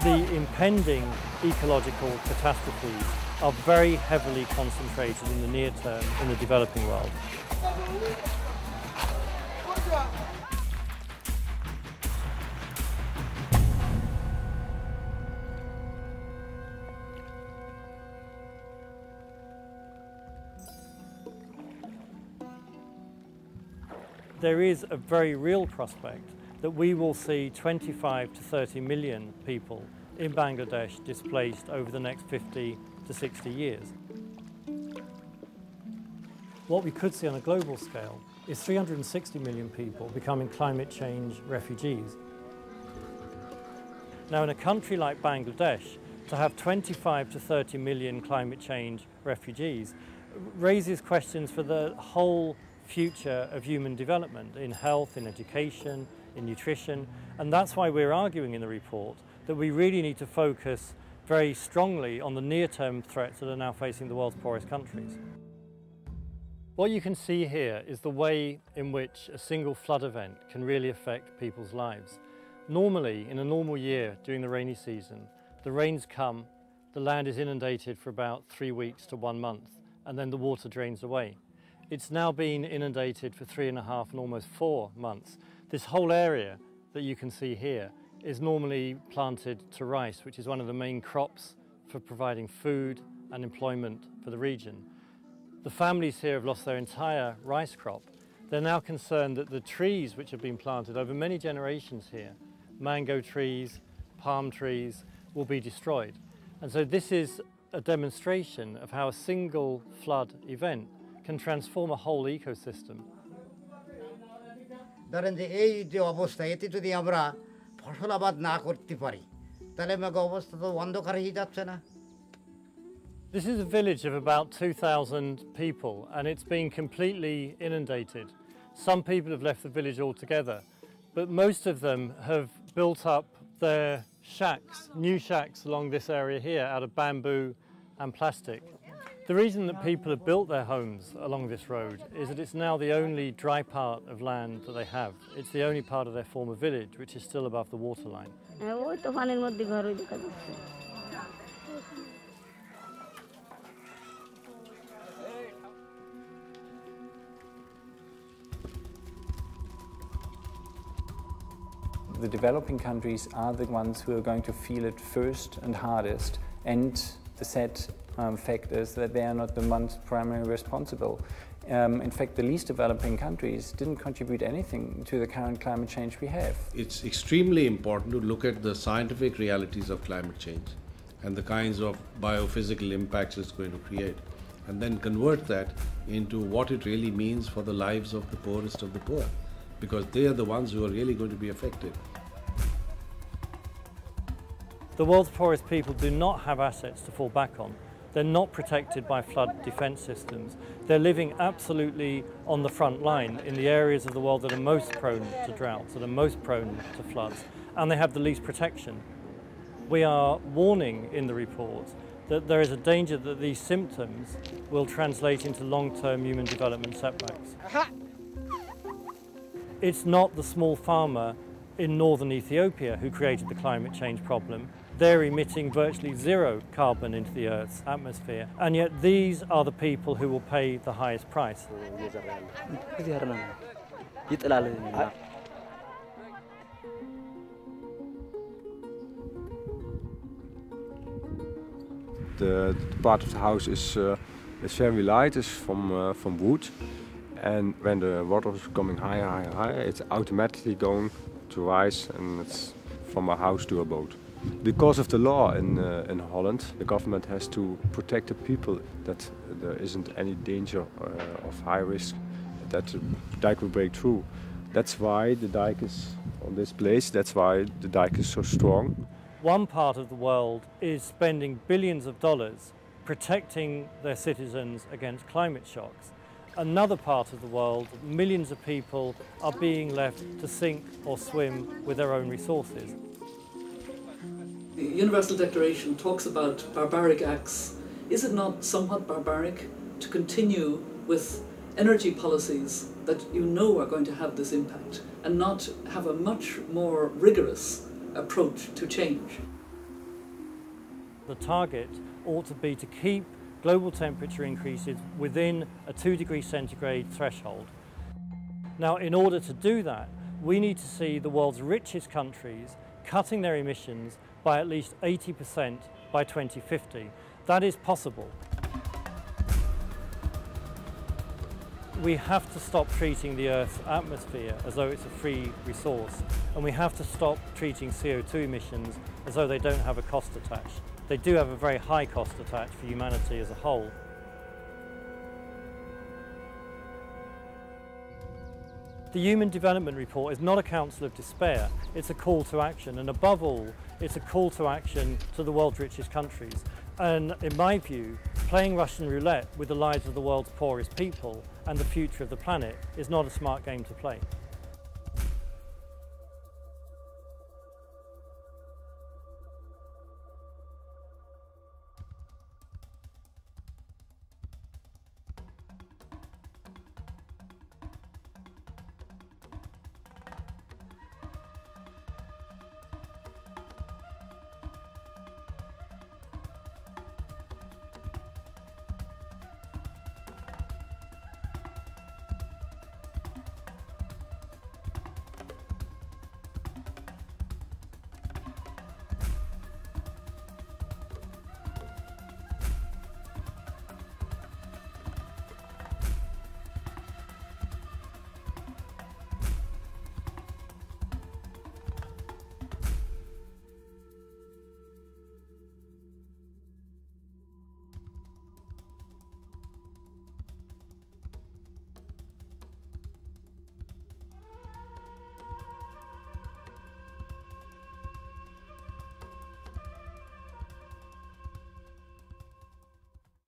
the impending ecological catastrophes are very heavily concentrated in the near term in the developing world. There is a very real prospect that we will see 25 to 30 million people in Bangladesh displaced over the next 50 to 60 years. What we could see on a global scale is 360 million people becoming climate change refugees. Now, in a country like Bangladesh, to have 25 to 30 million climate change refugees raises questions for the whole future of human development in health, in education, in nutrition, and that's why we're arguing in the report that we really need to focus very strongly on the near-term threats that are now facing the world's poorest countries. What you can see here is the way in which a single flood event can really affect people's lives. Normally, in a normal year during the rainy season, the rains come, the land is inundated for about 3 weeks to 1 month, and then the water drains away. It's now been inundated for 3.5 and almost 4 months. This whole area that you can see here is normally planted to rice, which is one of the main crops for providing food and employment for the region. The families here have lost their entire rice crop. They're now concerned that the trees which have been planted over many generations here, mango trees, palm trees, will be destroyed. And so this is a demonstration of how a single flood event can transform a whole ecosystem. ধরেন যে এই যে অবস্থা এতে যদি আমরা ফসলাবাদ না করতে পারি তাহলে আমাদের অবস্থা তো অন্ধকার হয়ে যাচ্ছে না। This is a village of about 2,000 people and it's been completely inundated. Some people have left the village altogether, but most of them have built up their shacks, new shacks along this area here out of bamboo and plastic. The reason that people have built their homes along this road is that it's now the only dry part of land that they have. It's the only part of their former village which is still above the waterline. The developing countries are the ones who are going to feel it first and hardest, and the sad fact is that they are not the ones primarily responsible. In fact, the least developing countries didn't contribute anything to the current climate change we have. It's extremely important to look at the scientific realities of climate change and the kinds of biophysical impacts it's going to create, and then convert that into what it really means for the lives of the poorest of the poor, because they are the ones who are really going to be affected. The world's poorest people do not have assets to fall back on. They're not protected by flood defence systems. They're living absolutely on the front line in the areas of the world that are most prone to droughts, that are most prone to floods, and they have the least protection. We are warning in the report that there is a danger that these symptoms will translate into long-term human development setbacks. It's not the small farmer in northern Ethiopia who created the climate change problem. They're emitting virtually zero carbon into the Earth's atmosphere, and yet these are the people who will pay the highest price. The part of the house is very light, it's from wood, and when the water is coming higher, it's automatically going to rise, and it's from a house to a boat. Because of the law in Holland, the government has to protect the people that there isn't any danger of high risk that the dike will break through. That's why the dike is on this place, that's why the dike is so strong. One part of the world is spending billions of dollars protecting their citizens against climate shocks. Another part of the world, millions of people are being left to sink or swim with their own resources. The Universal Declaration talks about barbaric acts. Is it not somewhat barbaric to continue with energy policies that you know are going to have this impact and not have a much more rigorous approach to change? The target ought to be to keep global temperature increases within a 2 degrees centigrade threshold. Now, in order to do that, we need to see the world's richest countries cutting their emissions by at least 80% by 2050. That is possible. We have to stop treating the Earth's atmosphere as though it's a free resource, and we have to stop treating CO2 emissions as though they don't have a cost attached. They do have a very high cost attached for humanity as a whole. The Human Development Report is not a counsel of despair, it's a call to action, and above all, it's a call to action to the world's richest countries. And in my view, playing Russian roulette with the lives of the world's poorest people and the future of the planet is not a smart game to play.